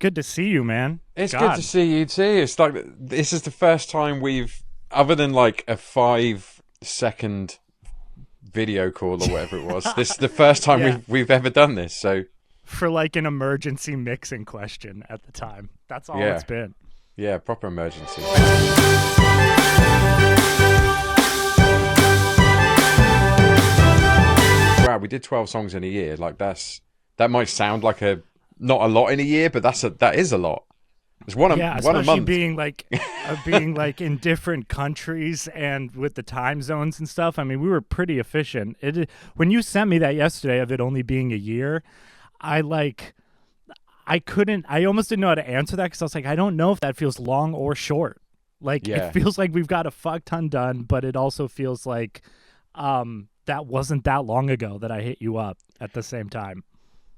good to see you, man. It's good God. to see you too. It's like this is the first time other than like a 5 second video call or whatever it was. This is the first time Yeah. we've ever done this. So For like an emergency mixing question at the time. That's all yeah, it's been. yeah, proper emergency. Wow, we did 12 songs in a year. Like that might sound like not a lot in a year, but that is a lot. It's one a Especially month. being like in different countries and with the time zones and stuff. I mean, we were pretty efficient. When you sent me that yesterday of it only being a year, I almost didn't know how to answer that because I was like, I don't know if that feels long or short. Like Yeah. it feels like we've got a fuck ton done, but it also feels like that wasn't that long ago that I hit you up at the same time.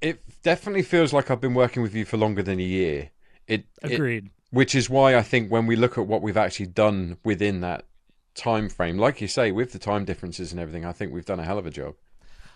It definitely feels like I've been working with you for longer than a year. Agreed. Which is why I think when we look at what we've actually done within that time frame, like you say, with the time differences and everything, I think we've done a hell of a job.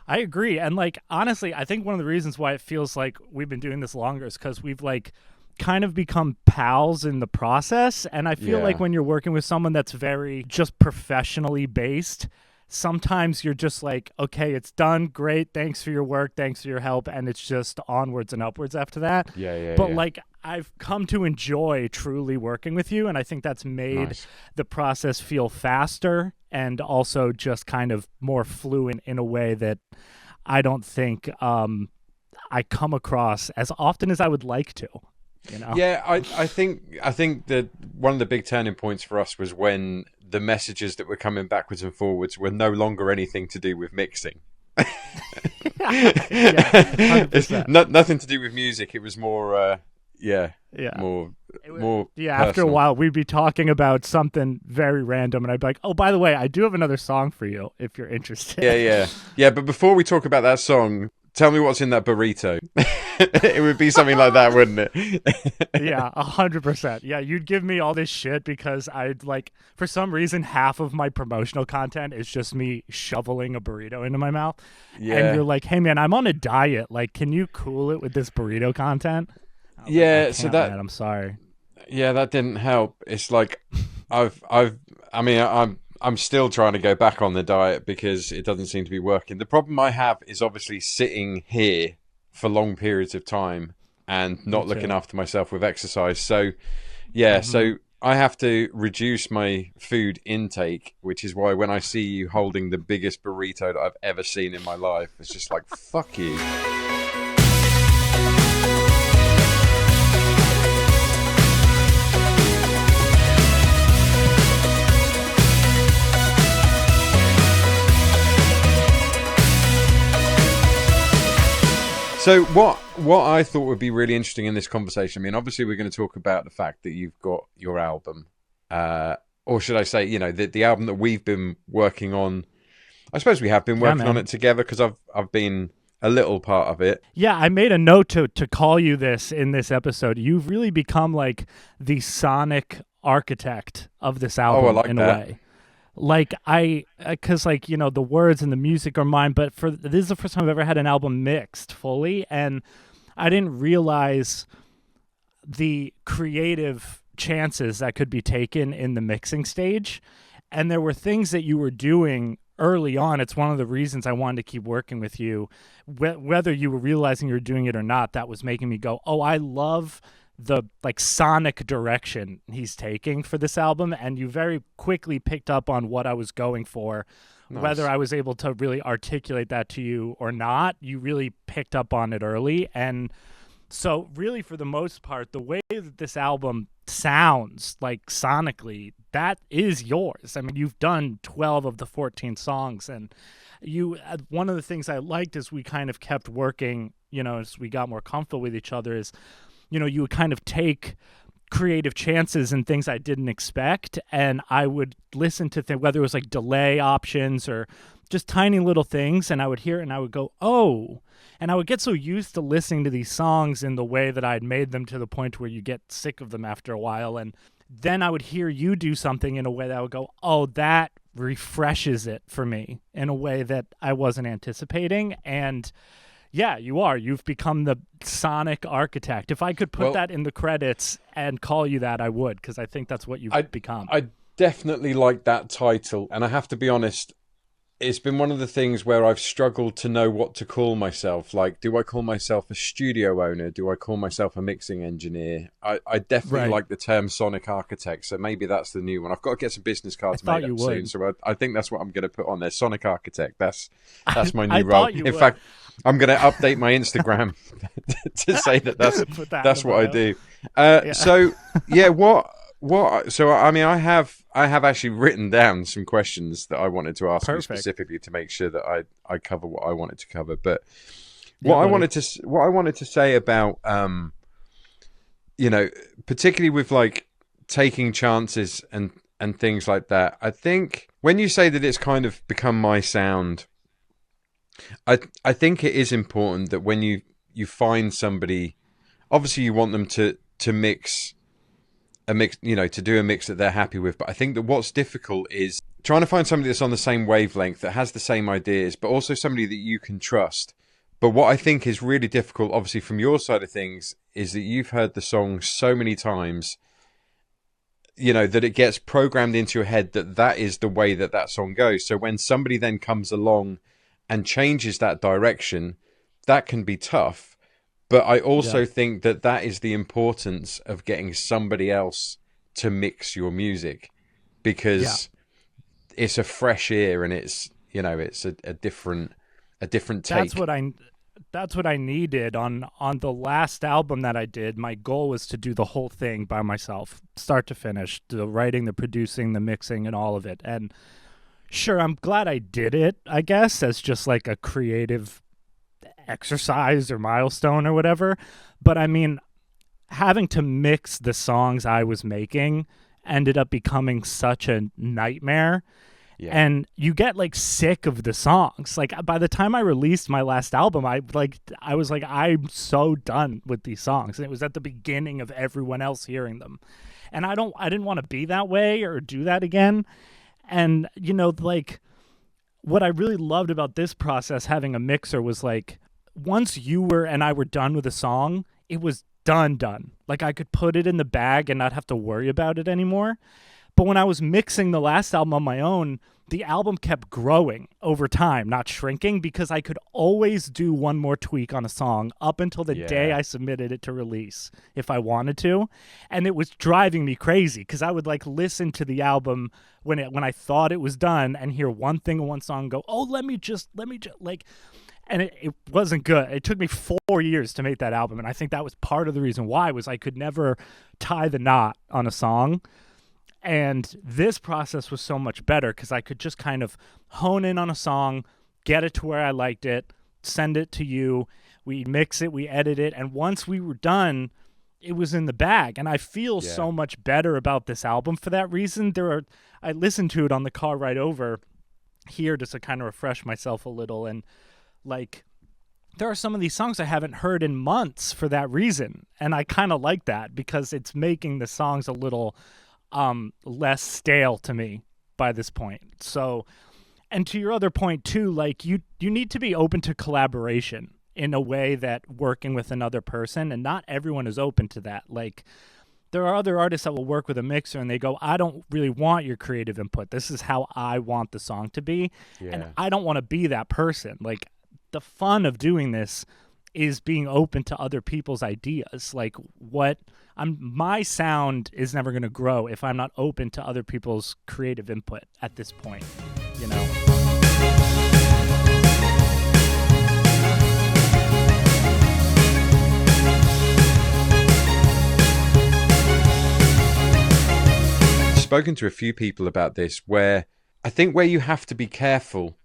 I agree. And like, honestly, I think one of the reasons why it feels like we've been doing this longer is because we've like kind of become pals in the process. And I feel like Yeah. when you're working with someone that's very just professionally based, sometimes you're just like, okay, it's done. Great. Thanks for your work. Thanks for your help. And it's just onwards and upwards after that. Yeah. But like, I've come to enjoy truly working with you. And I think that's made Nice. the process feel faster and also just kind of more fluent in a way that I don't think I come across as often as I would like to. You know? Yeah, I think that one of the big turning points for us was when the messages that were coming backwards and forwards were no longer anything to do with mixing. Yeah, 100%. Nothing to do with music. It was more, Yeah. more Yeah, after a personal. while, we'd be talking about something very random, and I'd be like, oh, by the way, I do have another song for you if you're interested. Yeah. But before we talk about that song, tell me what's in that burrito. It would be something like that, wouldn't it? Yeah, 100%. Yeah, you'd give me all this shit because I'd like, for some reason, half of my promotional content is just me shoveling a burrito into my mouth. Yeah. And you're like, hey, man, I'm on a diet. Like, can you cool it with this burrito content? I was Yeah, like, I so can't, that- man, I'm sorry. Yeah, that didn't help. It's like I'm still trying to go back on the diet because it doesn't seem to be working. The problem I have is obviously sitting here for long periods of time and not Me too. looking after myself with exercise. So, yeah, so I have to reduce my food intake, which is why when I see you holding the biggest burrito that I've ever seen in my life, it's just like, fuck you. So what I thought would be really interesting in this conversation, I mean, obviously we're going to talk about the fact that you've got your album, or should I say, you know, the album that we've been working on. I suppose we have been working on man. it together because I've been a little part of it. Yeah, I made a note to call you this in this episode. You've really become like the sonic architect of this album I like in that. a way. Like because like, you know, the words and the music are mine, but this is the first time I've ever had an album mixed fully, and I didn't realize the creative chances that could be taken in the mixing stage. And there were things that you were doing early on. It's one of the reasons I wanted to keep working with you, whether you were realizing you were doing it or not. That was making me go, oh, I love the like sonic direction he's taking for this album. And you very quickly picked up on what I was going for. Nice. Whether I was able to really articulate that to you or not, you really picked up on it early. And so really, for the most part, the way that this album sounds like sonically, that is yours. I mean, you've done 12 of the 14 songs, and one of the things I liked is we kind of kept working, you know, as we got more comfortable with each other, is, you know, you would kind of take creative chances and things I didn't expect, and I would listen to whether it was like delay options or just tiny little things, and I would hear it and I would go, oh. And I would get so used to listening to these songs in the way that I'd made them, to the point where you get sick of them after a while. And then I would hear you do something in a way that I would go, oh, that refreshes it for me in a way that I wasn't anticipating. And Yeah, you are. You've become the sonic architect. If I could put Well, that in the credits and call you that, I would, because I think that's what you've I become. I definitely like that title, and I have to be honest, it's been one of the things where I've struggled to know what to call myself. Like, do I call myself a studio owner? Do I call myself a mixing engineer? I definitely Right. like the term sonic architect, so maybe that's the new one. I've got to get some business I cards thought made you up soon, would. so I think that's what I'm going to put on there. Sonic architect. I, That's my I new role. thought you In would. fact, I'm going to update my Instagram to say that Put that in the that's what I bio. do. Yeah. So yeah, what? So I mean, I have actually written down some questions that I wanted to ask you Perfect. specifically to make sure that I cover what I wanted to cover. But Yeah, buddy. what I wanted to say about you know, particularly with like taking chances and things like that. I think when you say that it's kind of become my sound, I think it is important that when you find somebody, obviously you want them to mix a mix, you know, to do a mix that they're happy with. But I think that what's difficult is trying to find somebody that's on the same wavelength, that has the same ideas, but also somebody that you can trust. But what I think is really difficult, obviously from your side of things, is that you've heard the song so many times, you know, that it gets programmed into your head that that is the way that that song goes. So when somebody then comes along and changes that direction, that can be tough. But I Yeah. also think that that is the importance of getting somebody else to mix your music, Yeah. because it's a fresh ear and it's, you know, it's a different That's take. what I that's what I needed on the last album that I did. My goal was to do the whole thing by myself, start to finish, the writing, the producing, the mixing and all of it. And sure, I'm glad I did it, I guess, as just like a creative exercise or milestone or whatever. But I mean, having to mix the songs I was making ended up becoming such a nightmare. Yeah. And you get like sick of the songs. Like by the time I released my last album, I was like, I'm so done with these songs. And it was at the beginning of everyone else hearing them. And I didn't want to be that way or do that again. And you know, like what I really loved about this process, having a mixer, was like once you were and I were done with a song, it was done. Like I could put it in the bag and not have to worry about it anymore. But when I was mixing the last album on my own, the album kept growing over time, not shrinking, because I could always do one more tweak on a song up until the day Yeah. I submitted it to release if I wanted to. And it was driving me crazy because I would like listen to the album when I thought it was done and hear one thing in one song and go, "Oh, let me just like," and it wasn't good. It took me 4 years to make that album, and I think that was part of the reason why was I could never tie the knot on a song. And this process was so much better because I could just kind of hone in on a song, get it to where I liked it, send it to you. We mix it, we edit it. And once we were done, it was in the bag. And I feel Yeah. so much better about this album for that reason. I listened to it on the car ride over here just to kind of refresh myself a little. And like, there are some of these songs I haven't heard in months for that reason. And I kind of like that because it's making the songs a little less stale to me by this point. So, and to your other point too, like you need to be open to collaboration in a way that working with another person, and not everyone is open to that. Like there are other artists that will work with a mixer and they go, I don't really want your creative input. This is how I want the song to be. And Yeah. I don't want to be that person. Like the fun of doing this is being open to other people's ideas. Like my sound is never going to grow if I'm not open to other people's creative input at this point, you know. Spoken to a few people about this where I think where you have to be careful.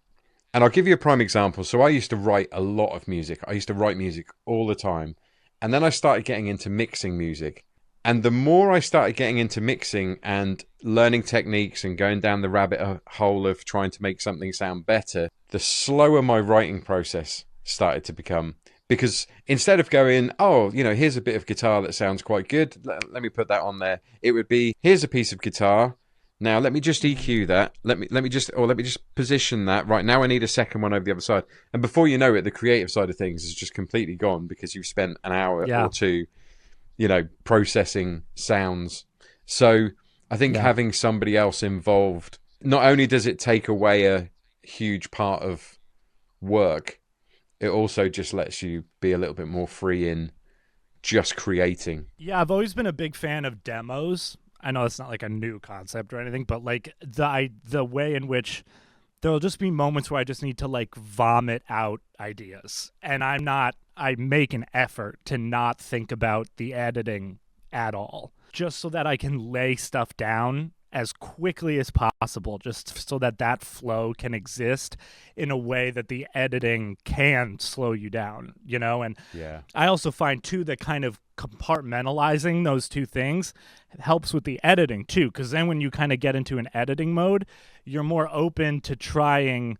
And I'll give you a prime example. So I used to write a lot of music. I used to write music all the time. And then I started getting into mixing music. And the more I started getting into mixing and learning techniques and going down the rabbit hole of trying to make something sound better, the slower my writing process started to become. Because instead of going, oh, you know, here's a bit of guitar that sounds quite good, let me put that on there. It would be, here's a piece of guitar. Now let me just EQ that. Let me just position that. Right now I need a second one over the other side. And before you know it, the creative side of things is just completely gone because you've spent an hour or two, processing sounds. So I think having somebody else involved, not only does it take away a huge part of work, it also just lets you be a little bit more free in just creating. Yeah, I've always been a big fan of demos. I know it's not like a new concept or anything, but like the way in which there'll just be moments where I just need to like vomit out ideas, and I make an effort to not think about the editing at all, just so that I can lay stuff down as quickly as possible, just so that flow can exist in a way that the editing can slow you down, And I also find too that kind of compartmentalizing those two things helps with the editing too, because then when you kind of get into an editing mode, you're more open to trying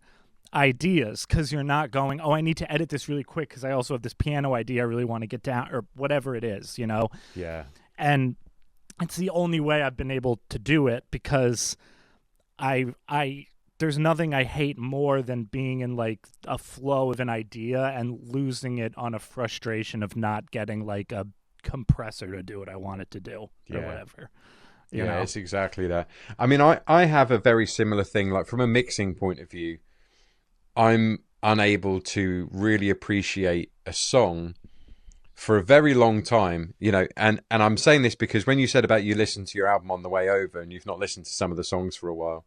ideas, because you're not going, I need to edit this really quick because I also have this piano idea I really want to get down, or whatever it is, Yeah. And it's the only way I've been able to do it, because there's nothing I hate more than being in like a flow of an idea and losing it on a frustration of not getting like a compressor to do what I want it to do or whatever. You know? It's exactly that. I mean, I have a very similar thing. Like from a mixing point of view, I'm unable to really appreciate a song for a very long time, and I'm saying this because when you said about you listen to your album on the way over and you've not listened to some of the songs for a while,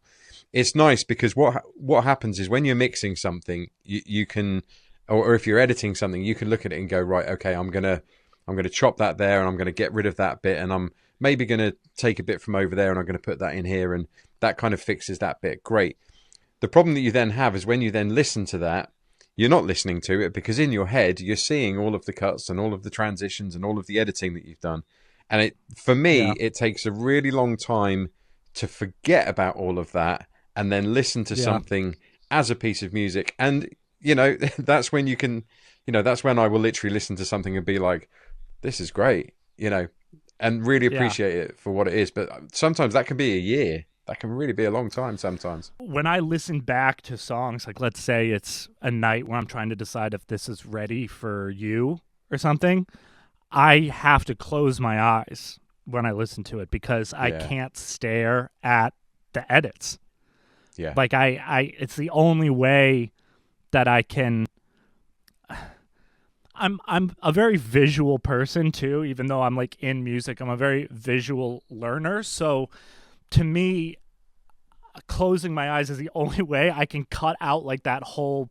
it's nice because what happens is when you're mixing something, you can, or if you're editing something, you can look at it and go, right, okay, I'm gonna chop that there, and I'm gonna get rid of that bit, and I'm maybe gonna take a bit from over there, and I'm gonna put that in here, and that kind of fixes that bit. Great. The problem that you then have is when you then listen to that, you're not listening to it because in your head you're seeing all of the cuts and all of the transitions and all of the editing that you've done. And for me, it takes a really long time to forget about all of that and then listen to something as a piece of music. And, that's when you can, that's when I will literally listen to something and be like, this is great, and really appreciate it for what it is. But sometimes that can be a year. That can really be a long time sometimes. When I listen back to songs, like let's say it's a night where I'm trying to decide if this is ready for you or something, I have to close my eyes when I listen to it because I can't stare at the edits. Yeah. Like I it's the only way that I can. I'm a very visual person too, even though I'm like in music, I'm a very visual learner. So to me, closing my eyes is the only way I can cut out like that whole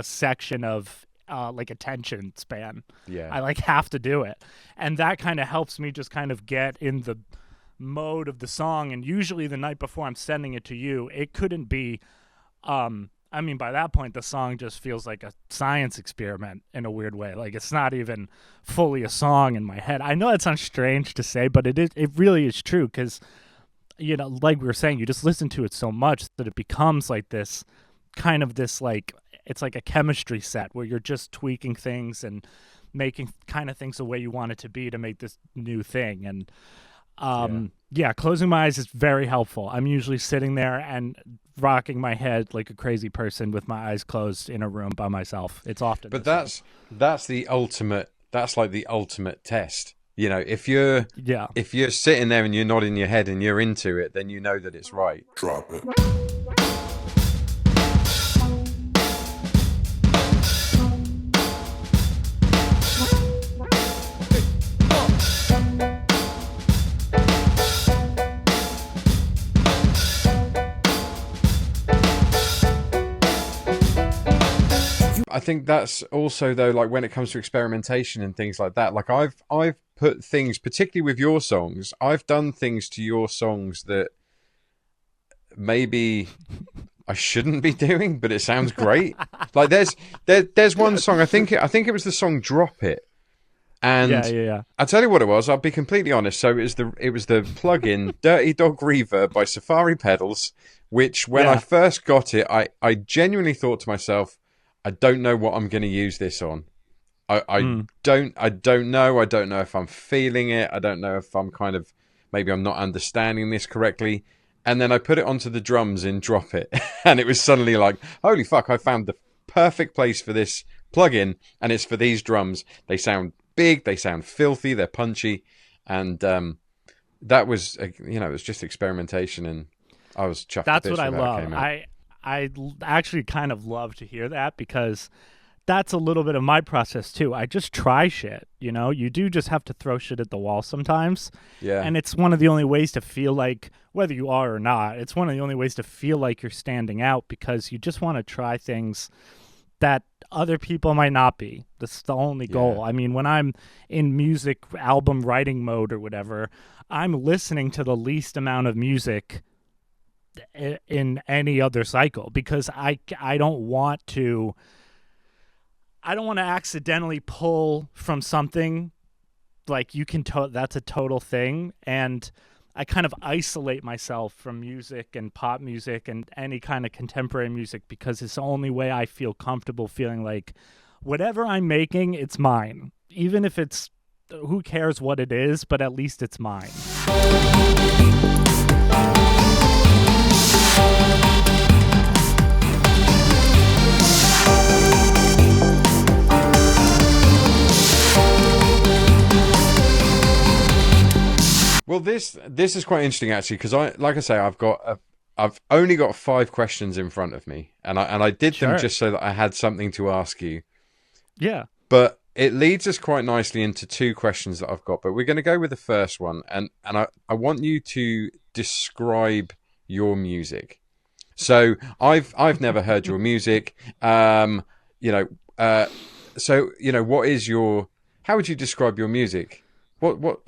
section of like attention span. Yeah. I like have to do it. And that kind of helps me just kind of get in the mode of the song. And usually the night before I'm sending it to you, it couldn't be, by that point, the song just feels like a science experiment in a weird way. Like it's not even fully a song in my head. I know that sounds strange to say, but it really is true because, like we were saying, you just listen to it so much that it becomes like this kind of this like, it's like a chemistry set where you're just tweaking things and making kind of things the way you want it to be to make this new thing. And closing my eyes is very helpful. I'm usually sitting there and rocking my head like a crazy person with my eyes closed in a room by myself. It's often. But that's the ultimate. That's like the ultimate test. If you're sitting there and you're nodding your head and you're into it, then you know that it's right. Drop it. I think that's also though, like when it comes to experimentation and things like that, like I've put things, particularly with your songs, I've done things to your songs that maybe I shouldn't be doing, but it sounds great. Like there's one song, I think it was the song Drop It. And I'll tell you what it was, I'll be completely honest. So it was the plugin Dirty Dog Reverb by Safari Pedals, which when I first got it, I genuinely thought to myself, I don't know what I'm going to use this on. I don't know. I don't know if I'm feeling it. I don't know if I'm maybe I'm not understanding this correctly. and then I put it onto the drums in Drop It, and it was suddenly like, holy fuck, I found the perfect place for this plugin, and it's for these drums. They sound big, they sound filthy, they're punchy, and that was, it was just experimentation, and I was chuffed. That's to bits what I with how it love. came out. Actually kind of love to hear that, because that's a little bit of my process too. I just try shit, you do just have to throw shit at the wall sometimes. Yeah. And it's one of the only ways to feel like, whether you are or not, it's one of the only ways to feel like you're standing out, because you just want to try things that other people might not be. That's the only goal. Yeah. I mean, when I'm in music album writing mode or whatever, I'm listening to the least amount of music in any other cycle, because I don't want to accidentally pull from something. Like, you can that's a total thing, and I kind of isolate myself from music and pop music and any kind of contemporary music, because it's the only way I feel comfortable feeling like whatever I'm making, it's mine. Even if it's, who cares what it is, but at least it's mine. Well, this is quite interesting actually, because I've only got 5 questions in front of me, and I did them just so that I had something to ask you. Yeah. But it leads us quite nicely into 2 questions that I've got. But we're going to go with the first one, and I want you to describe your music. So I've never heard your music. So what is your? How would you describe your music? What?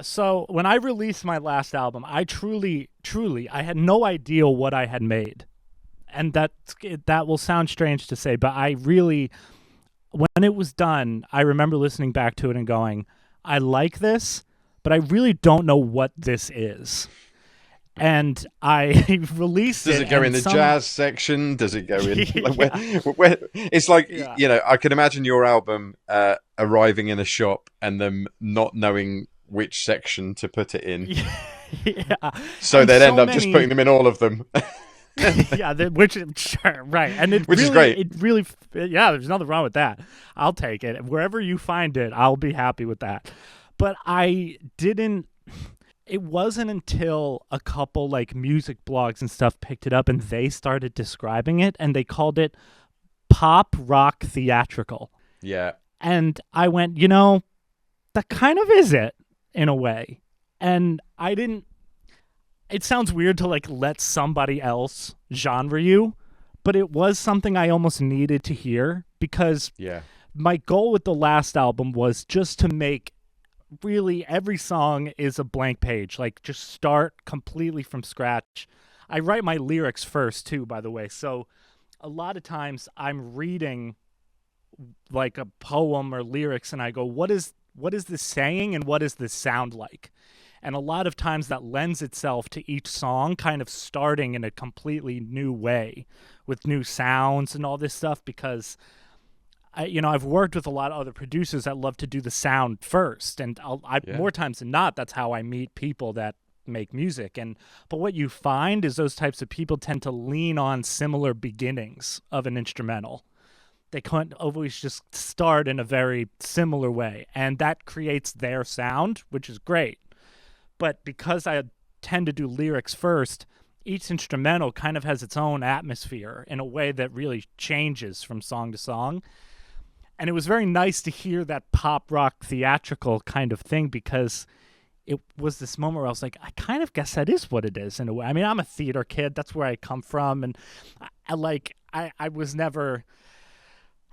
So when I released my last album, I truly, I had no idea what I had made. And that will sound strange to say, but I really, when it was done, I remember listening back to it and going, I like this, but I really don't know what this is. And I released it. Does it go in the jazz section? Does it go in? Where, it's like, I can imagine your album arriving in a shop and them not knowing which section to put it in. Yeah. So they'd end up just putting them in all of them. Yeah, which sure, right, and which is great. It really, there's nothing wrong with that. I'll take it wherever you find it. I'll be happy with that. But I didn't. It wasn't until a couple like music blogs and stuff picked it up and they started describing it, and they called it pop rock theatrical. Yeah. And I went, that kind of is it in a way. And I didn't. It sounds weird to like let somebody else genre you, but it was something I almost needed to hear, because my goal with the last album was just to make really every song is a blank page, like just start completely from scratch. I write my lyrics first too, by the way. So a lot of times I'm reading like a poem or lyrics and I go, what is this saying and what does this sound like? And a lot of times that lends itself to each song kind of starting in a completely new way with new sounds and all this stuff, because I've worked with a lot of other producers that love to do the sound first, and more times than not, that's how I meet people that make music. But what you find is those types of people tend to lean on similar beginnings of an instrumental. They can't always just start in a very similar way, and that creates their sound, which is great. But because I tend to do lyrics first, each instrumental kind of has its own atmosphere in a way that really changes from song to song. And it was very nice to hear that pop rock theatrical kind of thing, because it was this moment where I was like, I kind of guess that is what it is in a way. I mean, I'm a theater kid. That's where I come from. And I was never,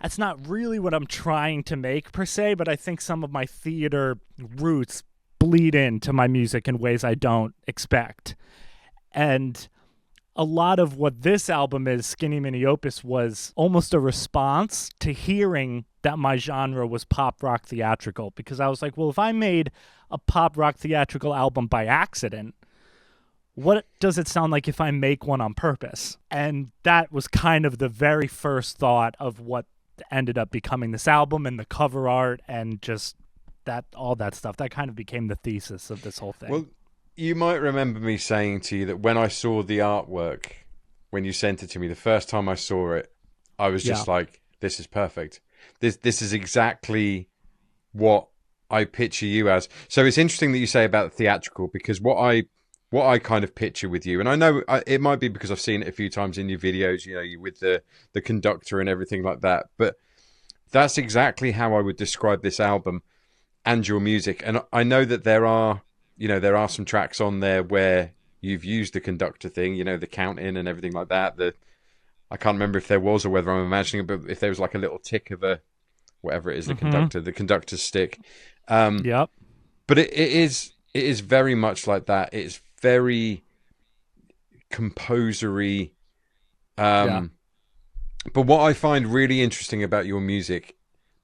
that's not really what I'm trying to make per se, but I think some of my theater roots bleed into my music in ways I don't expect. And a lot of what this album is, Skinny Mini Opus, was almost a response to hearing that my genre was pop rock theatrical, because I was like, well, if I made a pop rock theatrical album by accident, what does it sound like if I make one on purpose? And that was kind of the very first thought of what ended up becoming this album, and the cover art, and just that all that stuff. That kind of became the thesis of this whole thing. Well, you might remember me saying to you that when I saw the artwork, when you sent it to me, the first time I saw it, I was just like, this is perfect. This is exactly what I picture you as. So it's interesting that you say about the theatrical, because what I kind of picture with you, and I know it might be because I've seen it a few times in your videos, you know, you with the conductor and everything like that, but that's exactly how I would describe this album and your music. And I know that there are some tracks on there where you've used the conductor thing, you know, the count in and everything like that. I can't remember if there was or whether I'm imagining it, but if there was like a little tick of a whatever it is, the conductor's stick. Yep. But it is very much like that. It's very composery. But what I find really interesting about your music,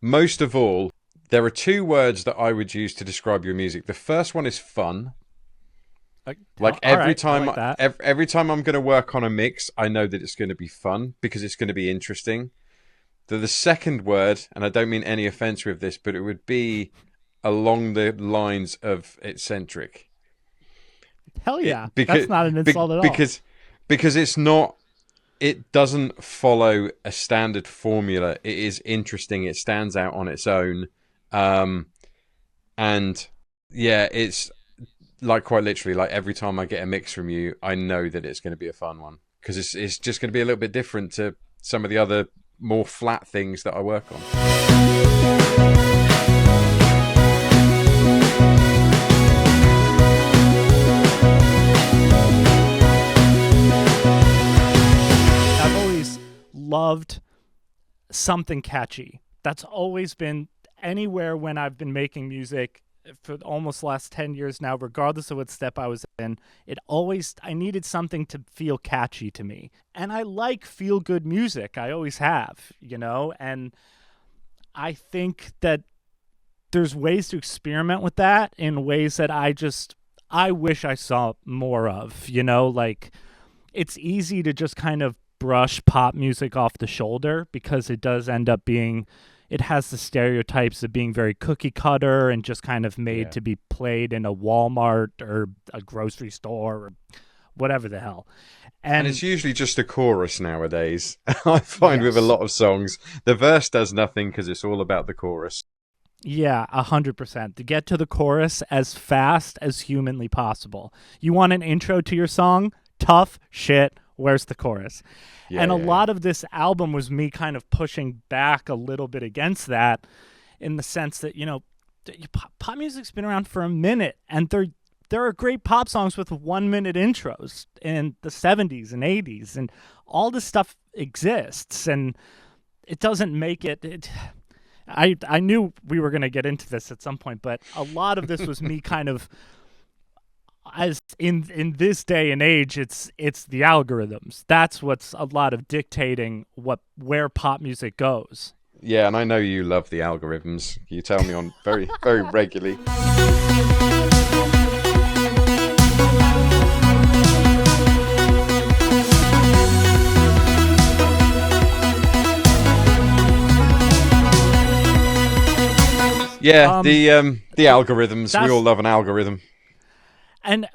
most of all, there are two words that I would use to describe your music. The first one is fun. Like every time I'm going to work on a mix, I know that it's going to be fun because it's going to be interesting. The second word, and I don't mean any offense with this, but it would be along the lines of eccentric. Hell yeah. That's not an insult at all. Because it's not, it doesn't follow a standard formula. It is interesting. It stands out on its own. And yeah, it's like quite literally, like every time I get a mix from you, I know that it's going to be a fun one because it's just going to be a little bit different to some of the other more flat things that I work on. I've always loved something catchy. That's always been anywhere when I've been making music for almost the last 10 years now, regardless of what step I was in, I needed something to feel catchy to me. And I like feel-good music. I always have, you know? And I think that there's ways to experiment with that in ways that I wish I saw more of, you know? Like, it's easy to just kind of brush pop music off the shoulder because it does end up being... It has the stereotypes of being very cookie cutter and just kind of made to be played in a Walmart or a grocery store or whatever the hell. And it's usually just a chorus nowadays. I find with a lot of songs, the verse does nothing because it's all about the chorus. Yeah, 100%. To get to the chorus as fast as humanly possible. You want an intro to your song? Tough shit. Where's the chorus? And a lot of this album was me kind of pushing back a little bit against that in the sense that, you know, pop music's been around for a minute, and there are great pop songs with 1-minute intros in the 70s and 80s, and all this stuff exists, and it doesn't make it I knew we were going to get into this at some point, but a lot of this was me kind of... As in this day and age, it's the algorithms. That's what's a lot of dictating where pop music goes. Yeah, and I know you love the algorithms. You tell me on very, very regularly. Yeah, the algorithms. We all love an algorithm. And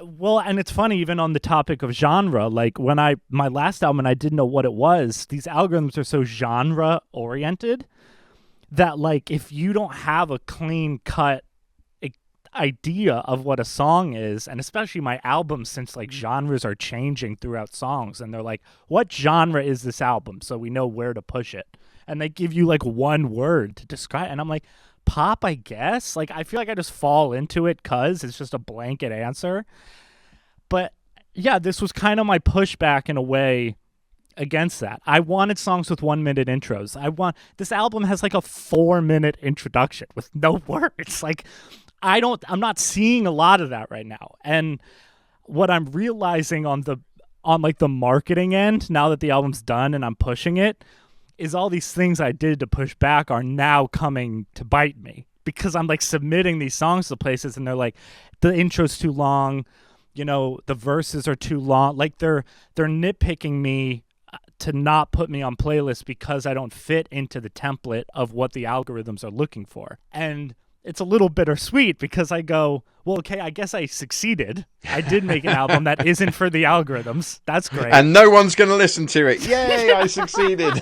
it's funny, even on the topic of genre, like when my last album, and I didn't know what it was, these algorithms are so genre oriented that, like, if you don't have a clean cut idea of what a song is, and especially my album, since like genres are changing throughout songs, and they're like, what genre is this album? So we know where to push it. And they give you like one word to describe, and I'm like, pop, I guess. Like, I feel like I just fall into it because it's just a blanket answer. But yeah, this was kind of my pushback in a way against that. I wanted songs with 1-minute intros. This album has like a 4-minute introduction with no words. Like, I'm not seeing a lot of that right now. And what I'm realizing on like the marketing end, now that the album's done and I'm pushing it, is all these things I did to push back are now coming to bite me, because I'm like submitting these songs to places and they're like, the intro's too long, you know, the verses are too long. Like they're nitpicking me to not put me on playlists because I don't fit into the template of what the algorithms are looking for. And it's a little bittersweet because I go, well, okay, I guess I succeeded. I did make an album that isn't for the algorithms. That's great. And no one's going to listen to it. Yay, I succeeded.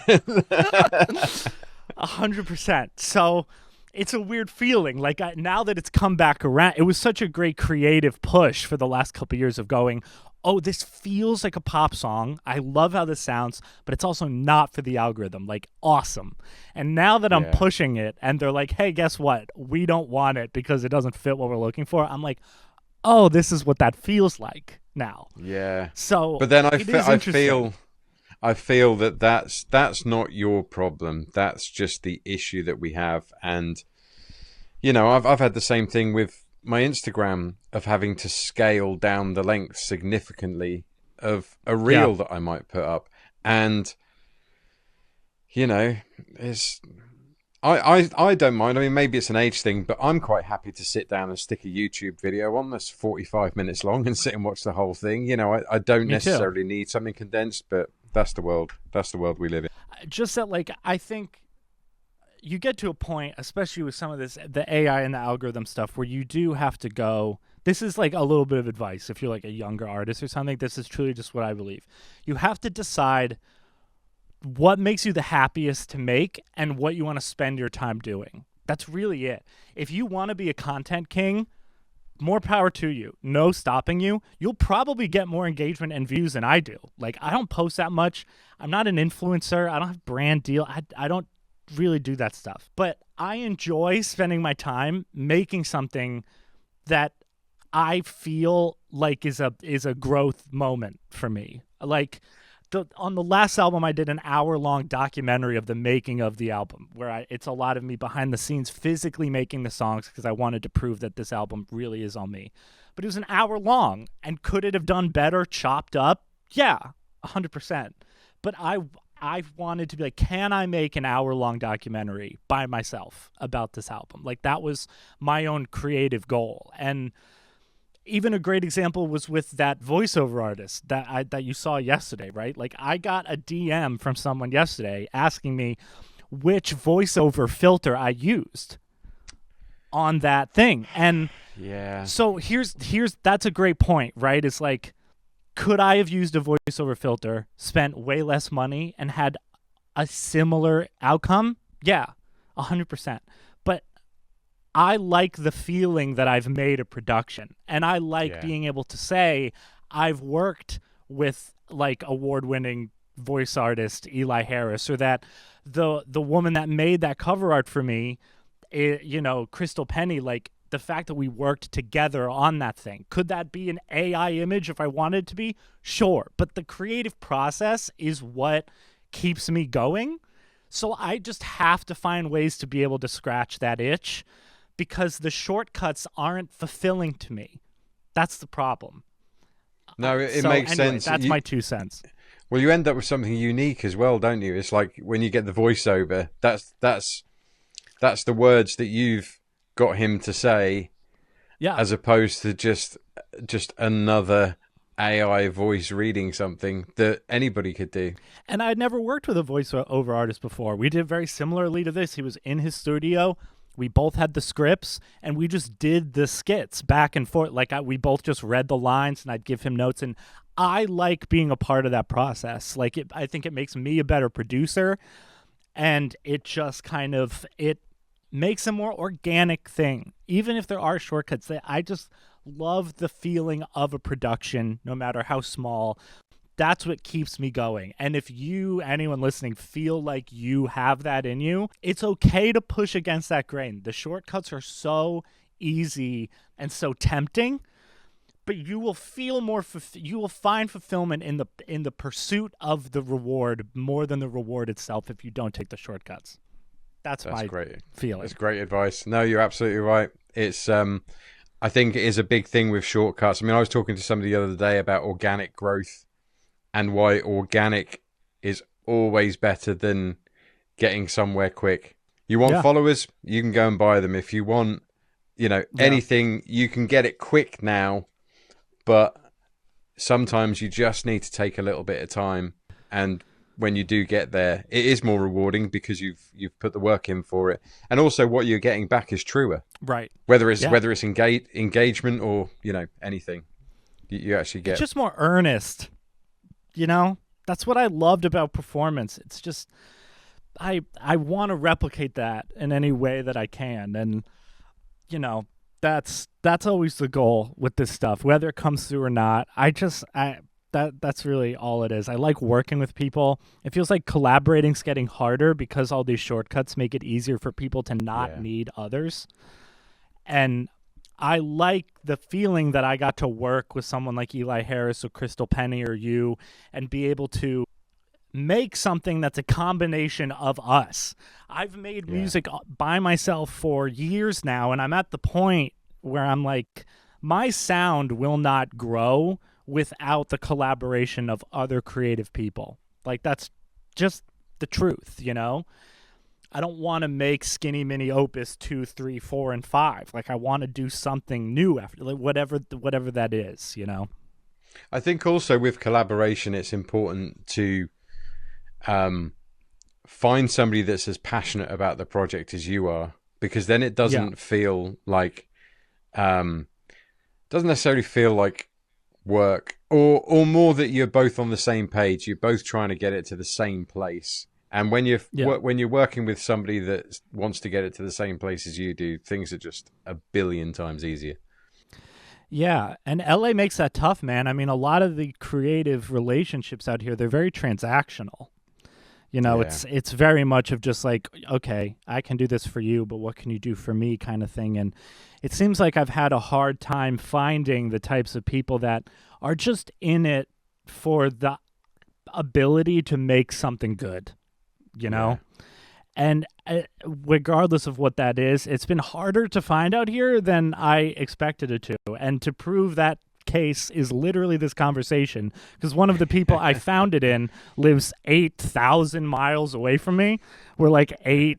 100%. So it's a weird feeling. Like now that it's come back around, it was such a great creative push for the last couple of years of going, oh, this feels like a pop song. I love how this sounds, but it's also not for the algorithm. Like, awesome. And now that I'm pushing it and they're like, hey, guess what? We don't want it because it doesn't fit what we're looking for. I'm like, oh, this is what that feels like now. Yeah. So, but then I feel that that's not your problem. That's just the issue that we have. And, you know, I've had the same thing with my Instagram of having to scale down the length significantly of a reel that I might put up. And, you know, I don't mind. I mean, maybe it's an age thing, but I'm quite happy to sit down and stick a YouTube video on that's 45 minutes long and sit and watch the whole thing. You know, I don't necessarily need something condensed, but that's the world. That's the world we live in. Just that, like, I think you get to a point, especially with some of this, the AI and the algorithm stuff, where you do have to go, this is like a little bit of advice. If you're like a younger artist or something, this is truly just what I believe. You have to decide what makes you the happiest to make and what you want to spend your time doing. That's really it. If you want to be a content king, more power to you. No stopping you. You'll probably get more engagement and views than I do. Like, I don't post that much. I'm not an influencer. I don't have brand deal. I don't really do that stuff. But I enjoy spending my time making something that I feel like is a growth moment for me. Like, on the last album, I did an hour-long documentary of the making of the album, where it's a lot of me behind the scenes physically making the songs because I wanted to prove that this album really is on me. But it was an hour long, and could it have done better chopped up? Yeah, 100%. But I wanted to be like, can I make an hour-long documentary by myself about this album? Like, that was my own creative goal. And even a great example was with that voiceover artist that you saw yesterday, right? Like, I got a DM from someone yesterday asking me which voiceover filter I used on that thing. And so that's a great point, right? It's like, could I have used a voiceover filter, spent way less money, and had a similar outcome? Yeah, 100%. But I like the feeling that I've made a production, and I like being able to say I've worked with like award-winning voice artist Eli Harris, or that the woman that made that cover art for me, Crystal Penny, like, the fact that we worked together on that thing. Could that be an AI image if I wanted it to be? Sure. But the creative process is what keeps me going. So I just have to find ways to be able to scratch that itch, because the shortcuts aren't fulfilling to me. That's the problem. No, it makes sense. That's my 2 cents. Well, you end up with something unique as well, don't you? It's like when you get the voiceover, that's the words that you've got him to say, as opposed to just another AI voice reading something that anybody could do. And I'd never worked with a voiceover artist before. We did very similarly to this. He was in his studio. We both had the scripts, and we just did the skits back and forth. Like, we both just read the lines, and I'd give him notes. And I like being a part of that process. Like, I think it makes me a better producer, and it just kind of makes a more organic thing. Even if there are shortcuts, I just love the feeling of a production, no matter how small. That's what keeps me going. And if anyone listening, feel like you have that in you, it's okay to push against that grain. The shortcuts are so easy and so tempting, but you will feel more. You will find fulfillment in the pursuit of the reward more than the reward itself if you don't take the shortcuts. That's my great feeling. That's great advice. No, you're absolutely right. It's I think it is a big thing with shortcuts. I mean, I was talking to somebody the other day about organic growth and why organic is always better than getting somewhere quick. You want followers, you can go and buy them. If you want, anything, you can get it quick now, but sometimes you just need to take a little bit of time and when you do get there, it is more rewarding because you've put the work in for it, and also what you're getting back is truer. Right. Whether it's Yeah. engagement or anything, you actually get. It's just more earnest. That's what I loved about performance. It's just I want to replicate that in any way that I can, and that's always the goal with this stuff, whether it comes through or not. That's really all it is. I like working with people. It feels like collaborating's getting harder because all these shortcuts make it easier for people to not need others. And I like the feeling that I got to work with someone like Eli Harris or Crystal Penny or you and be able to make something that's a combination of us. I've made music by myself for years now, and I'm at the point where I'm like, my sound will not grow without the collaboration of other creative people. Like, that's just the truth, I don't want to make Skinny Mini Opus 2, 3, 4, and 5. Like, I want to do something new after, like, whatever that is, I think also with collaboration, it's important to find somebody that's as passionate about the project as you are, because then it doesn't feel like doesn't necessarily feel like work, or more that you're both on the same page. You're both trying to get it to the same place. And when you're working with somebody that wants to get it to the same place as you do, things are just a billion times easier. Yeah, and LA makes that tough, man. I mean, a lot of the creative relationships out here, they're very transactional. It's very much of just like, okay, I can do this for you, but what can you do for me kind of thing. And it seems like I've had a hard time finding the types of people that are just in it for the ability to make something good, And regardless of what that is, it's been harder to find out here than I expected it to. And to prove that case is literally this conversation, because one of the people I found it in lives 8,000 miles away from me. We're like 8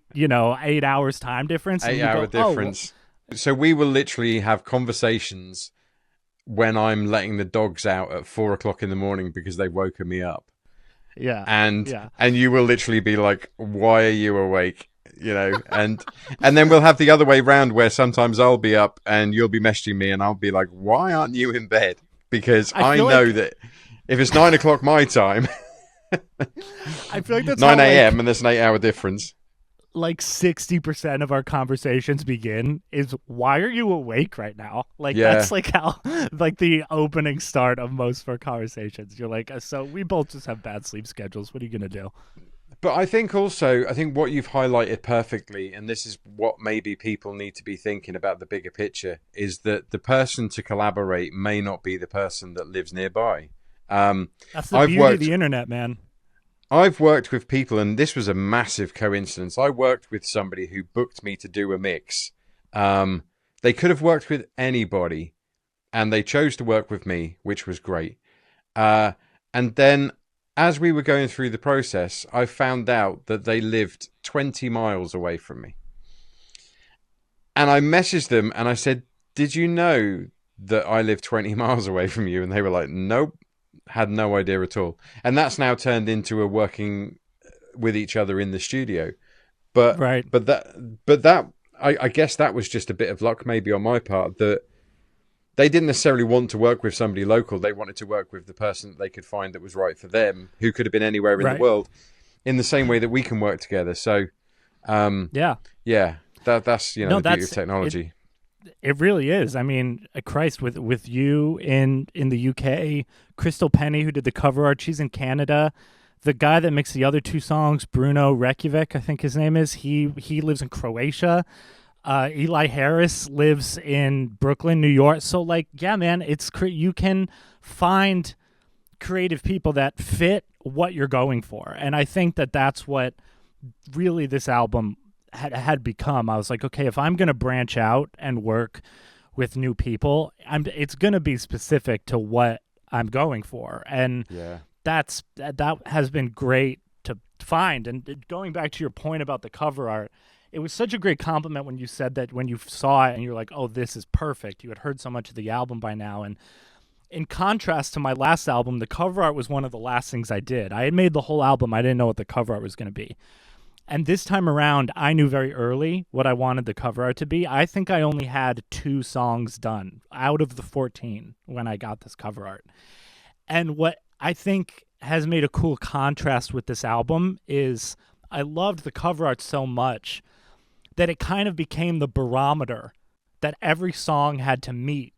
hours time difference. 8-hour difference. So we will literally have conversations when I'm letting the dogs out at 4 o'clock in the morning because they've woken me up. Yeah. And you will literally be like, why are you awake? And then we'll have the other way round where sometimes I'll be up and you'll be messaging me and I'll be like, why aren't you in bed? Because I know that if it's 9 o'clock my time, I feel like that's 9 a.m. and there's an 8-hour difference. Like 60% of our conversations begin is, why are you awake right now? Like, that's like how, like, the opening start of most of our conversations. You're like, so we both just have bad sleep schedules. What are you going to do? But I think what you've highlighted perfectly, and this is what maybe people need to be thinking about the bigger picture, is that the person to collaborate may not be the person that lives nearby. That's the beauty of the internet, man. I've worked with people, and this was a massive coincidence. I worked with somebody who booked me to do a mix. They could have worked with anybody, and they chose to work with me, which was great. And then as we were going through the process, I found out that they lived 20 miles away from me. And I messaged them and I said, did you know that I live 20 miles away from you? And they were like, nope. Had no idea at all. And that's now turned into a working with each other in the studio. But I guess that was just a bit of luck maybe on my part, that they didn't necessarily want to work with somebody local. They wanted to work with the person that they could find that was right for them, who could have been anywhere in the world, in the same way that we can work together. So that's the beauty of technology. It really is. I mean, Christ, with you in the UK, Crystal Penny, who did the cover art, she's in Canada. The guy that mixed the other two songs, Bruno Reykjavik, I think his name is, he lives in Croatia. Eli Harris lives in Brooklyn, New York. So, like, yeah, man, you can find creative people that fit what you're going for. And I think that's what really this album had become. I was like, okay, if I'm going to branch out and work with new people, it's going to be specific to what I'm going for. And that has been great to find. And going back to your point about the cover art, it was such a great compliment when you said that, when you saw it and you're like, oh, this is perfect. You had heard so much of the album by now. And in contrast to my last album, the cover art was one of the last things I did. I had made the whole album. I didn't know what the cover art was going to be. And this time around, I knew very early what I wanted the cover art to be. I think I only had 2 songs done out of the 14 when I got this cover art. And what I think has made a cool contrast with this album is I loved the cover art so much that it kind of became the barometer that every song had to meet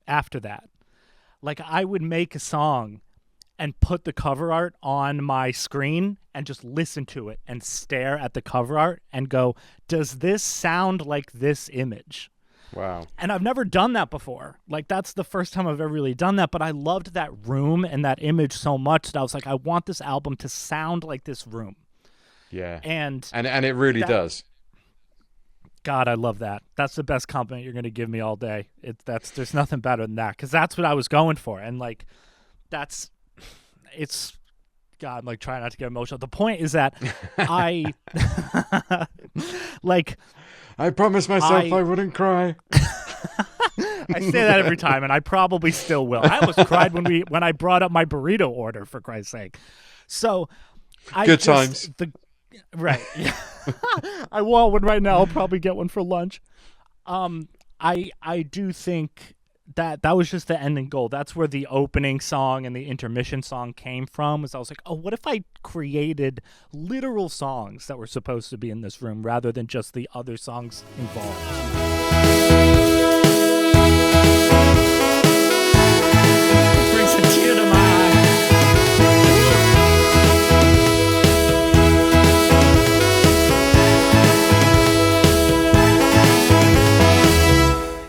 after that. Like, I would make a song and put the cover art on my screen and just listen to it and stare at the cover art and go, does this sound like this image? Wow. And I've never done that before. Like, that's the first time I've ever really done that, but I loved that room and that image so much that I was like, I want this album to sound like this room. Yeah. And it really does. God, I love that. That's the best compliment you're going to give me all day. There's nothing better than that, because that's what I was going for. And like, God, I'm like trying not to get emotional. The point is that I promised myself I wouldn't cry. I say that every time, and I probably still will. I almost cried when I brought up my burrito order, for Christ's sake. So, times. Right. Yeah. I want one right now. I'll probably get one for lunch. I do think that was just the ending goal. That's where the opening song and the intermission song came from. Was I was like, oh, what if I created literal songs that were supposed to be in this room rather than just the other songs involved? It brings a tear to my eye.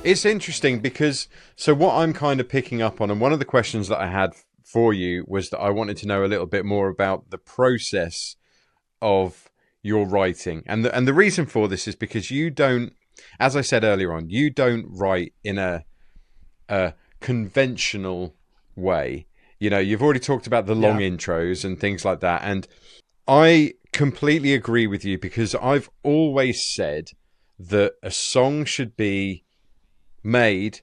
It's interesting because, so what I'm kind of picking up on, and one of the questions that I had for you was that I wanted to know a little bit more about the process of your writing. And the reason for this is because you don't, as I said earlier on, you don't write in a conventional way. You know, you've already talked about the long intros and things like that. And I completely agree with you, because I've always said that a song should be made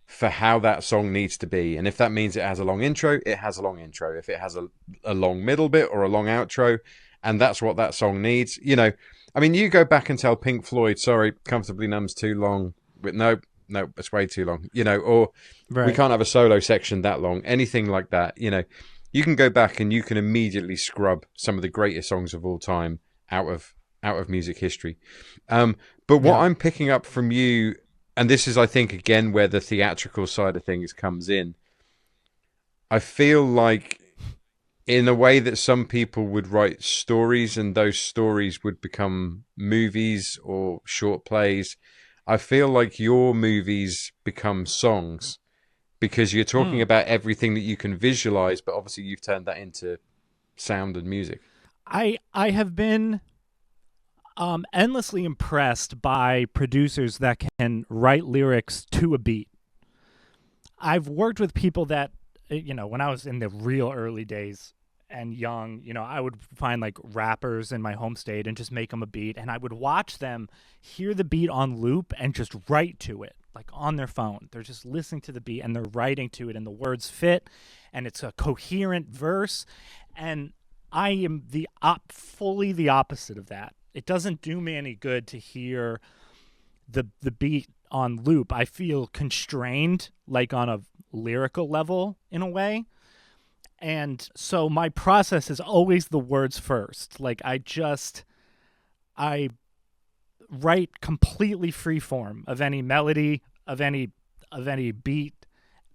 for how that song needs to be. And if that means it has a long intro, it has a long intro. If it has a long middle bit or a long outro, and that's what that song needs, you know. I mean, you go back and tell Pink Floyd, sorry, Comfortably Numb's too long. No, it's way too long, you know, or we can't have a solo section that long, anything like that, you know. You can go back and you can immediately scrub some of the greatest songs of all time out of music history. But what I'm picking up from you, and this is, I think, again, where the theatrical side of things comes in. I feel like, in a way that some people would write stories and those stories would become movies or short plays, I feel like your movies become songs, because you're talking about everything that you can visualize, but obviously you've turned that into sound and music. I have been endlessly impressed by producers that can write lyrics to a beat. I've worked with people that, you know, when I was in the real early days and young, you know, I would find like rappers in my home state and just make them a beat, and I would watch them hear the beat on loop and just write to it, like on their phone. They're just listening to the beat and they're writing to it, and the words fit, and it's a coherent verse. And I am fully the opposite of that. It doesn't do me any good to hear the beat on loop. I feel constrained, like on a lyrical level in a way. And so my process is always the words first. Like, I write completely free form of any melody, of any beat.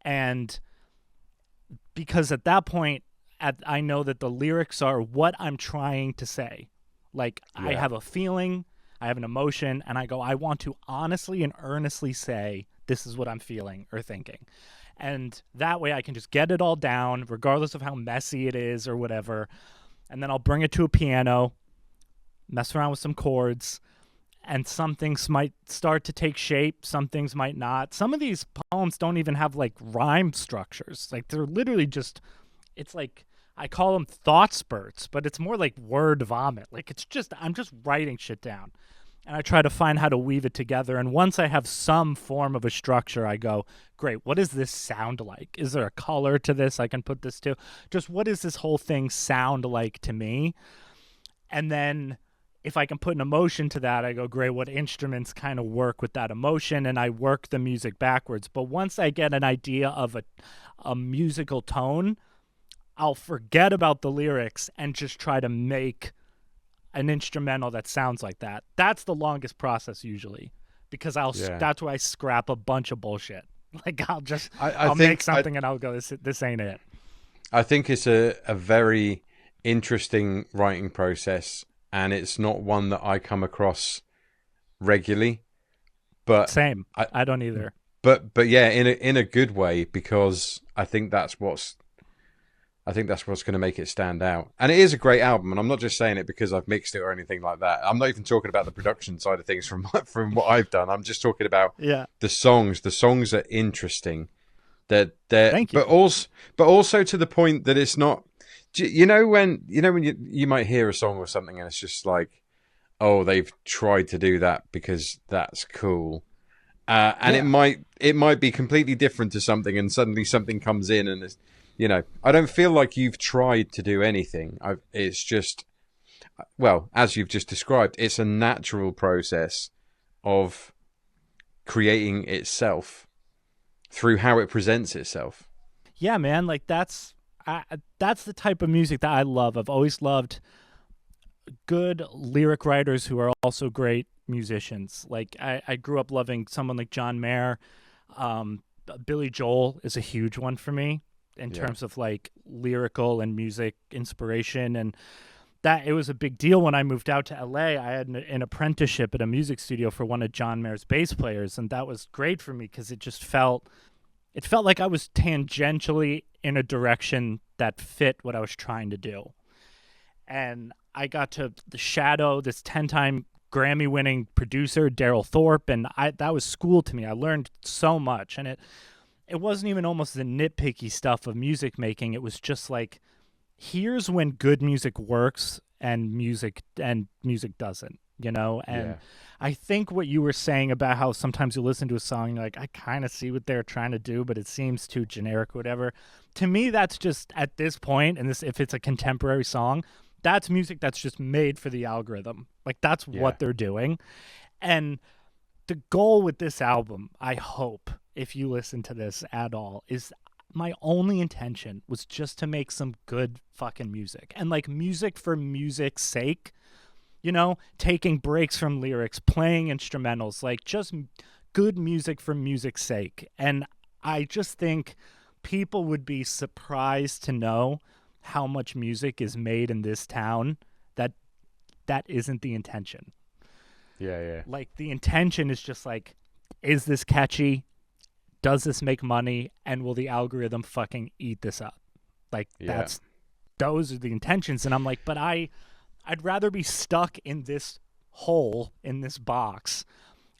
And because at that point, I know that the lyrics are what I'm trying to say. Like, I have a feeling, I have an emotion, and I go, I want to honestly and earnestly say, this is what I'm feeling or thinking. And that way I can just get it all down, regardless of how messy it is or whatever. And then I'll bring it to a piano, mess around with some chords, and some things might start to take shape, some things might not. Some of these poems don't even have, like, rhyme structures. Like, they're literally just, it's like, I call them thought spurts, but it's more like word vomit. Like, it's just, I'm just writing shit down. and I try to find how to weave it together. And once I have some form of a structure, I go, great, what does this sound like? Is there a color to this I can put this to? Just what does this whole thing sound like to me? And then if I can put an emotion to that, I go, great, what instruments kind of work with that emotion? And I work the music backwards. But once I get an idea of a musical tone, I'll forget about the lyrics and just try to make an instrumental that sounds like that. That's the longest process usually, because that's where I scrap a bunch of bullshit. Like I'll make something and I'll go, this ain't it. I think it's a very interesting writing process, and it's not one that I come across regularly. But same, I don't either. But yeah, in a good way, because I think that's what's going to make it stand out. And it is a great album, and I'm not just saying it because I've mixed it or anything like that. I'm not even talking about the production side of things from what I've done. I'm just talking about the songs. The songs are interesting. They're Thank you. But also to the point that it's not. When you might hear a song or something and it's just like, oh, they've tried to do that because that's cool. And it might be completely different to something, and suddenly something comes in and it's, I don't feel like you've tried to do anything. It's just, well, as you've just described, it's a natural process of creating itself through how it presents itself. Yeah, man, like that's the type of music that I love. I've always loved good lyric writers who are also great musicians. Like I grew up loving someone like John Mayer. Billy Joel is a huge one for me in terms of like lyrical and music inspiration, and that it was a big deal when I moved out to LA. I had an apprenticeship at a music studio for one of John Mayer's bass players, and that was great for me because it felt like I was tangentially in a direction that fit what I was trying to do. And I got to shadow this 10-time Grammy-winning producer, Daryl Thorpe, and that was school to me. I learned so much, and it wasn't even almost the nitpicky stuff of music making. It was just like, here's when good music works and music doesn't, And I think what you were saying about how sometimes you listen to a song and you're like, I kind of see what they're trying to do, but it seems too generic or whatever. To me, that's just at this point, and if it's a contemporary song, that's music that's just made for the algorithm. Like that's what they're doing. And the goal with this album, I hope, if you listen to this at all, is my only intention was just to make some good fucking music. And like music for music's sake, taking breaks from lyrics, playing instrumentals, like just good music for music's sake. And I just think people would be surprised to know how much music is made in this town that isn't the intention. Yeah. Like the intention is just like, is this catchy? Does this make money? And will the algorithm fucking eat this up? Like those are the intentions. And I'm like, but I'd rather be stuck in this hole, in this box,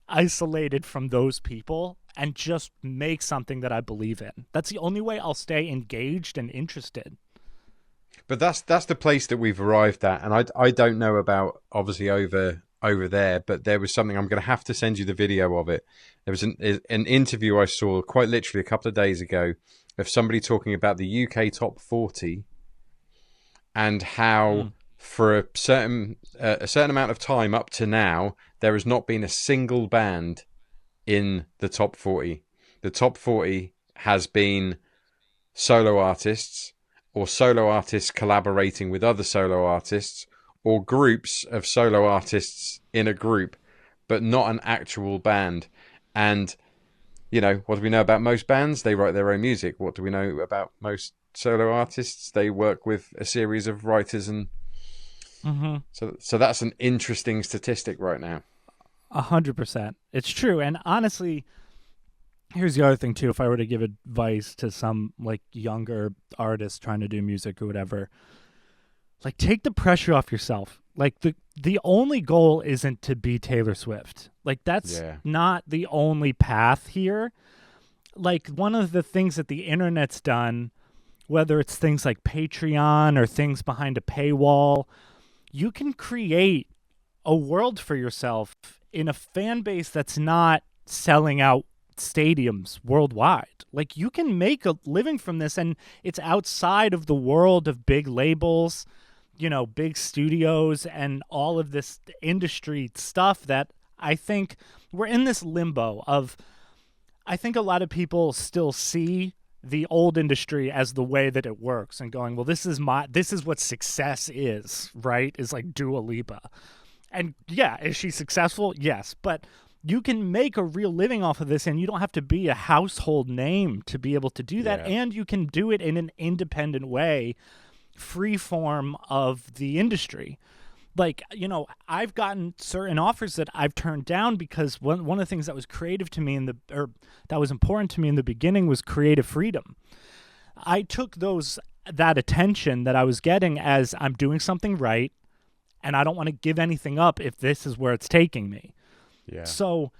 isolated from those people, and just make something that I believe in. That's the only way I'll stay engaged and interested. But that's the place that we've arrived at, and I don't know about obviously over there, but there was something. I'm going to have to send you the video of it. There was an interview I saw quite literally a couple of days ago of somebody talking about the UK top 40 and how for a certain amount of time up to now there has not been a single band in the top 40. The top 40 has been solo artists, or solo artists collaborating with other solo artists, or groups of solo artists in a group, but not an actual band. And, what do we know about most bands? They write their own music. What do we know about most solo artists? They work with a series of writers, and so that's an interesting statistic right now. 100%. It's true. And honestly, here's the other thing too. If I were to give advice to some like younger artists trying to do music or whatever, like take the pressure off yourself. Like the only goal isn't to be Taylor Swift. Like that's not the only path here. Like one of the things that the internet's done, whether it's things like Patreon or things behind a paywall, you can create a world for yourself in a fan base that's not selling out stadiums worldwide. Like, you can make a living from this, and it's outside of the world of big labels, big studios, and all of this industry stuff that I think we're in this limbo of. I think a lot of people still see the old industry as the way that it works and going, well, this is what success is, right? Is like Dua Lipa. And yeah, is she successful? Yes. But you can make a real living off of this, and you don't have to be a household name to be able to do that. Yeah. And you can do it in an independent way, free form of the industry. Like, I've gotten certain offers that I've turned down because one of the things that was creative to me that was important to me in the beginning was creative freedom. I took that attention that I was getting as I'm doing something right, and I don't want to give anything up if this is where it's taking me. Yeah. So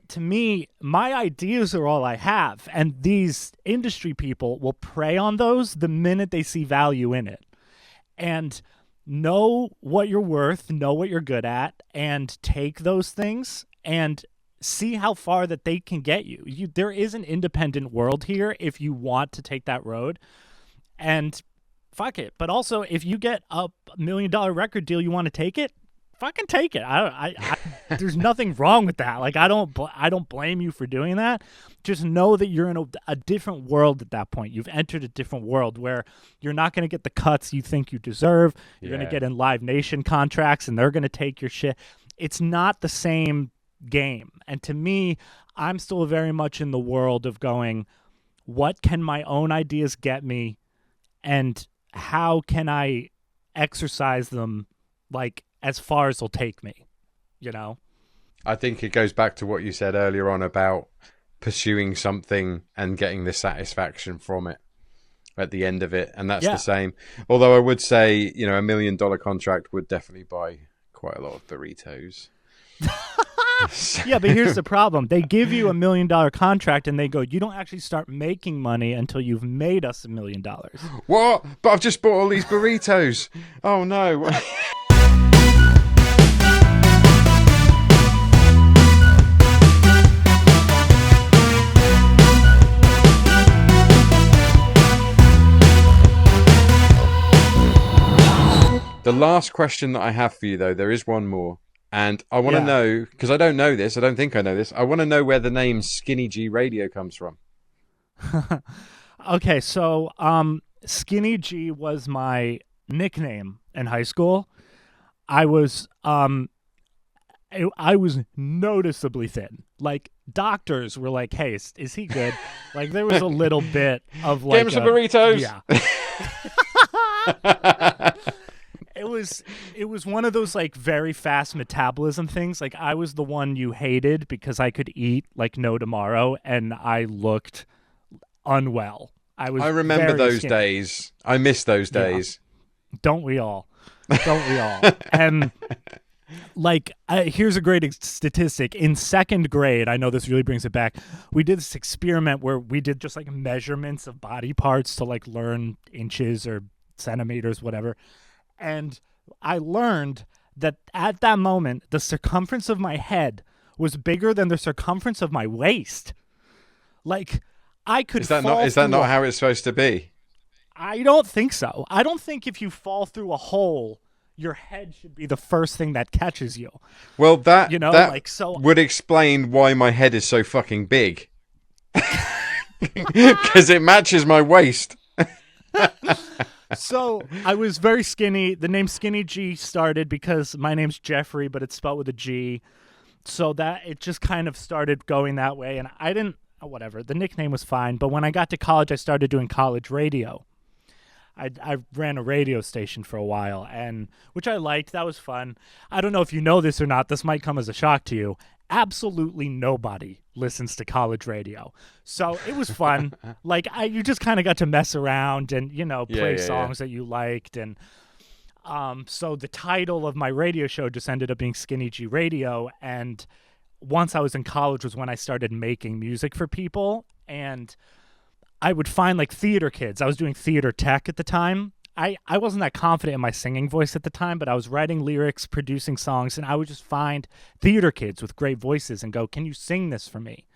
to me, my ideas are all I have, and these industry people will prey on those the minute they see value in it. And know what you're worth, know what you're good at, and take those things and see how far that they can get you. There is an independent world here if you want to take that road, and fuck it. But also, if you get a $1 million record deal, you want to take it, fucking take it. I there's nothing wrong with that. Like, I don't blame you for doing that. Just know that you're in a different world at that point. You've entered a different world where you're not going to get the cuts you think you deserve. You're going to get in Live Nation contracts, and they're going to take your shit. It's not the same game. And to me, I'm still very much in the world of going, what can my own ideas get me, and how can I exercise them, like, as far as they'll take me, I think it goes back to what you said earlier on about pursuing something and getting the satisfaction from it at the end of it. And that's the same. Although I would say, $1 million contract would definitely buy quite a lot of burritos. Yeah, but here's the problem. They give you $1 million contract and they go, you don't actually start making money until you've made us $1 million. What? But I've just bought all these burritos. Oh, no. The last question that I have for you, though, there is one more. And I want to know, because I don't know this, I don't think I know this, I want to know where the name Skinny G Radio comes from. Okay, so Skinny G was my nickname in high school. I was noticeably thin. Like, doctors were like, hey, is he good? Like, there was a little bit of like... Give him some burritos! Yeah. It was one of those like very fast metabolism things. Like, I was the one you hated because I could eat like no tomorrow and I looked unwell. I remember those skinny. days. I miss those days. Yeah. Don't we all? And like, here's a great statistic. In second grade, I know this really brings it back, we did this experiment where we did just like measurements of body parts to like learn inches or centimeters, whatever. And I learned that at that moment, the circumference of my head was bigger than the circumference of my waist. Like, I could fall through... Is that not how it's supposed to be? I don't think so. I don't think if you fall through a hole, your head should be the first thing that catches you. Well, that would explain why my head is so fucking big. Because it matches my waist. So I was very skinny. The name Skinny G started because my name's Jeffrey, but it's spelled with a G. So that it just kind of started going that way. And I didn't, whatever, the nickname was fine. But when I got to college, I started doing college radio. I ran a radio station for a while, and which I liked. That was fun. I don't know if you know this or not. This might come as a shock to you. Absolutely nobody listens to college radio. So it was fun. Like, you just kind of got to mess around and, play songs that you liked. And so the title of my radio show just ended up being Skinny G Radio. And once I was in college was when I started making music for people. And I would find like theater kids. I was doing theater tech at the time. I wasn't that confident in my singing voice at the time, but I was writing lyrics, producing songs, and I would just find theater kids with great voices and go, can you sing this for me?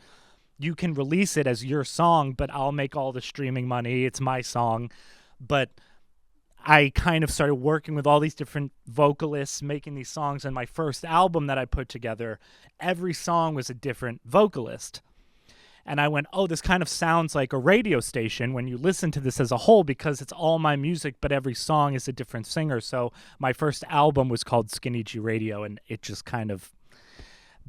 You can release it as your song, but I'll make all the streaming money. It's my song. But I kind of started working with all these different vocalists, making these songs. And my first album that I put together, every song was a different vocalist. And I went, oh, this kind of sounds like a radio station when you listen to this as a whole, because it's all my music, but every song is a different singer. So my first album was called Skinny G Radio, and it just kind of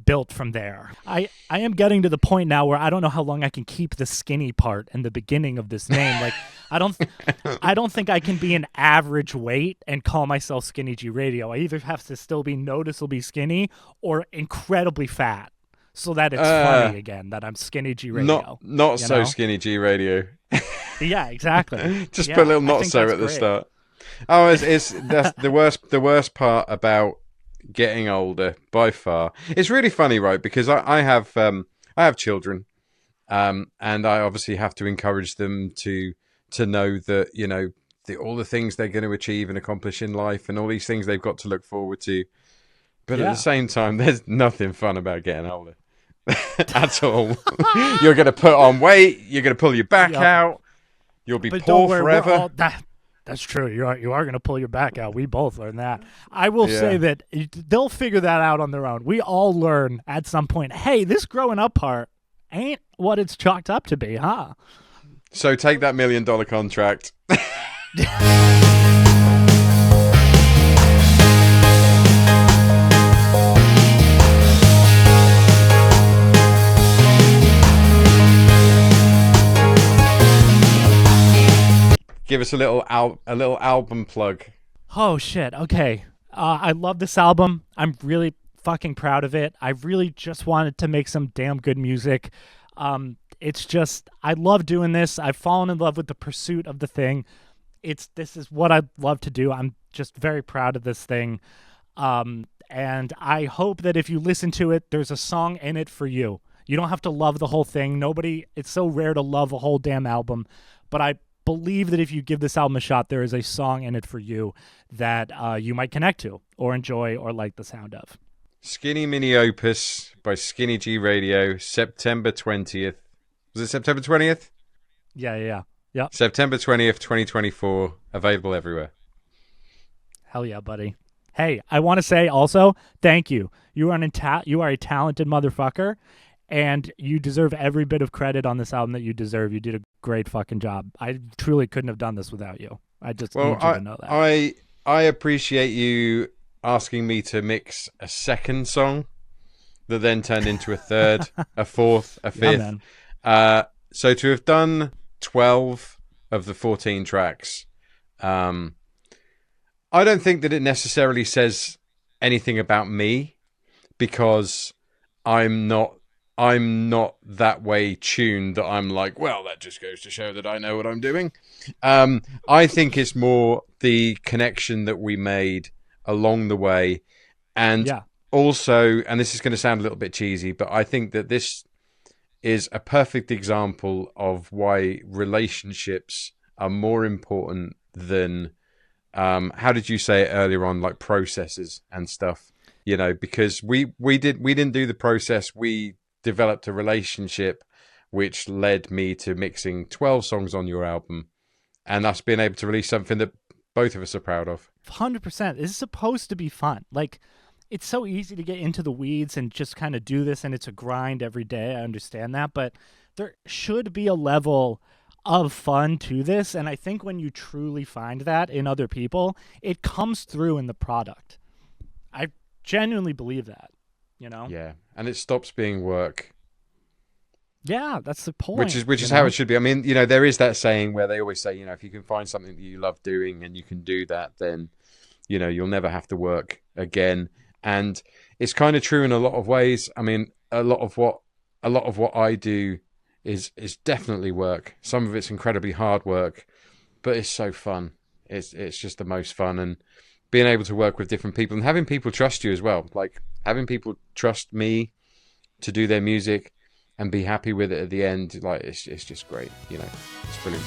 built from there. I am getting to the point now where I don't know how long I can keep the skinny part in the beginning of this name. Like, I don't think I can be an average weight and call myself Skinny G Radio. I either have to still be noticeably skinny or incredibly fat, so that it's funny again that I'm Skinny G Radio. Not so Skinny G Radio. Yeah, exactly. Just put a little not so at the start. Oh, it's that's the worst part about getting older by far. It's really funny, right? Because I have children, and I obviously have to encourage them to know that, you know, all the things they're going to achieve and accomplish in life, and all these things they've got to look forward to. But at the same time, there's nothing fun about getting older at all. You're going to put on weight. You're going to pull your back out. You'll be poor forever. That's true. You are going to pull your back out. We both learn that. I will say that they'll figure that out on their own. We all learn at some point, hey, this growing up part ain't what it's chalked up to be, huh? So take that $1 million contract. Give us a little album plug. Oh shit. Okay. I love this album. I'm really fucking proud of it. I really just wanted to make some damn good music. It's just, I love doing this. I've fallen in love with the pursuit of the thing. This is what I love to do. I'm just very proud of this thing. And I hope that if you listen to it, there's a song in it for you. You don't have to love the whole thing. It's so rare to love a whole damn album, but I believe that if you give this album a shot, there is a song in it for you that you might connect to or enjoy or like the sound of. Skinny Mini Opus by Skinny G Radio, September 20th. Was it September 20th? Yeah. September 20th, 2024. Available everywhere. Hell yeah, buddy. Hey, I want to say also, thank you. You are a talented motherfucker, and you deserve every bit of credit on this album that you deserve. You did a great fucking job. I truly couldn't have done this without you. I just need you to know that. I appreciate you asking me to mix a second song that then turned into a third, a fourth, a fifth. Yeah, so to have done 12 of the 14 tracks, I don't think that it necessarily says anything about me, because I'm not that way tuned that I'm like, well, that just goes to show that I know what I'm doing. I think it's more the connection that we made along the way. And also, and this is going to sound a little bit cheesy, but I think that this is a perfect example of why relationships are more important than, how did you say it earlier on, like processes and stuff, you know, because we didn't do the process. We developed a relationship, which led me to mixing 12 songs on your album, and us being able to release something that both of us are proud of. 100%. This is supposed to be fun. Like, it's so easy to get into the weeds and just kind of do this, and it's a grind every day. I understand that, but there should be a level of fun to this, and I think when you truly find that in other people, it comes through in the product. I genuinely believe that, you know? Yeah, and it stops being work. Yeah, that's the point. Which is how it should be. I mean, you know, there is that saying where they always say, you know, if you can find something that you love doing and you can do that, then, you know, you'll never have to work again. And it's kind of true in a lot of ways. I mean, a lot of what I do is definitely work. Some of it's incredibly hard work, but it's so fun. It's just the most fun, and being able to work with different people and having people trust you as well. Like having people trust me to do their music and be happy with it at the end. Like it's just great. You know, it's brilliant.